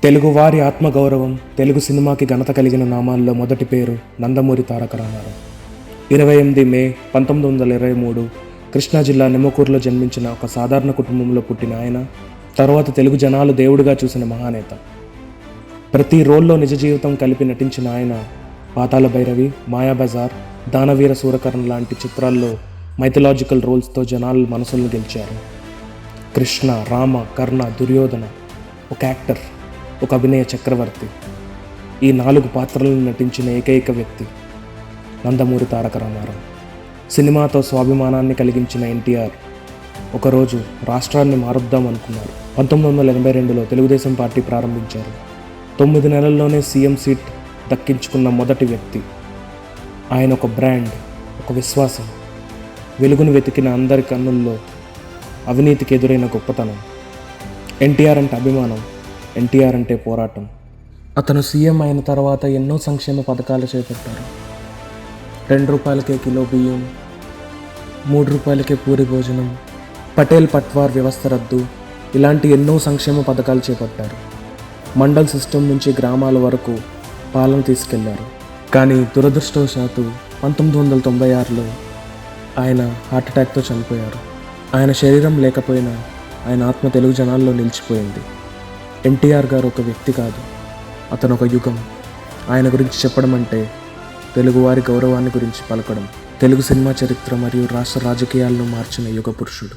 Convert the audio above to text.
తెలుగువారి ఆత్మగౌరవం, తెలుగు సినిమాకి ఘనత కలిగిన నామాల్లో మొదటి పేరు నందమూరి తారక రామారావు. 28 మే 1923 కృష్ణా జిల్లా నిమ్మకూరులో జన్మించిన ఒక సాధారణ కుటుంబంలో పుట్టిన ఆయన తర్వాత తెలుగు జనాలు దేవుడిగా చూసిన మహానేత. ప్రతి రోల్లో నిజ జీవితం కలిపి నటించిన ఆయన పాతాళ భైరవి, మాయాబజార్, దానవీర సూరకర్ణ లాంటి చిత్రాల్లో మైథలాజికల్ రోల్స్తో జనాల మనసులను గెలిచారు. కృష్ణ, రామ, కర్ణ, దుర్యోధన, ఒక యాక్టర్, ఒక అభినయ చక్రవర్తి. ఈ 4 పాత్రలను నటించిన ఏకైక వ్యక్తి నందమూరి తారక రామారావు. సినిమాతో స్వాభిమానాన్ని కలిగించిన ఎన్టీఆర్ ఒకరోజు రాష్ట్రాన్ని మారుద్దాం అనుకున్నారు. 1982లో తెలుగుదేశం పార్టీ ప్రారంభించారు. 9 నెలల్లోనే సీఎం సీట్ దక్కించుకున్న మొదటి వ్యక్తి. ఆయన ఒక బ్రాండ్, ఒక విశ్వాసం, వెలుగును వెతికిన అందరి కన్నుల్లో అవినీతికి ఎదురైన గొప్పతనం. ఎన్టీఆర్ అంటే అభిమానం, ఎన్టీఆర్ అంటే పోరాటం. అతను సీఎం అయిన తర్వాత ఎన్నో సంక్షేమ పథకాలు చేపట్టారు. 2 రూపాయలకే కిలో బియ్యం, 3 రూపాయలకే పూరి భోజనం, పటేల్ పట్వార్ వ్యవస్థ రద్దు, ఇలాంటి ఎన్నో సంక్షేమ పథకాలు చేపట్టారు. మండల్ సిస్టమ్ నుంచి గ్రామాల వరకు పాలన తీసుకెళ్లారు. కానీ దురదృష్టవశాత్తు 1996లో ఆయన హార్ట్అటాక్తో చనిపోయారు. ఆయన శరీరం లేకపోయినా ఆయన ఆత్మ తెలుగు జనాల్లో నిలిచిపోయింది. ఎన్టీఆర్ గారు ఒక వ్యక్తి కాదు, అతను ఒక యుగం. ఆయన గురించి చెప్పడం అంటే తెలుగువారి గౌరవాన్ని గురించి పలకడం. తెలుగు సినిమా చరిత్ర మరియు రాష్ట్ర రాజకీయాలను మార్చిన యుగ పురుషుడు.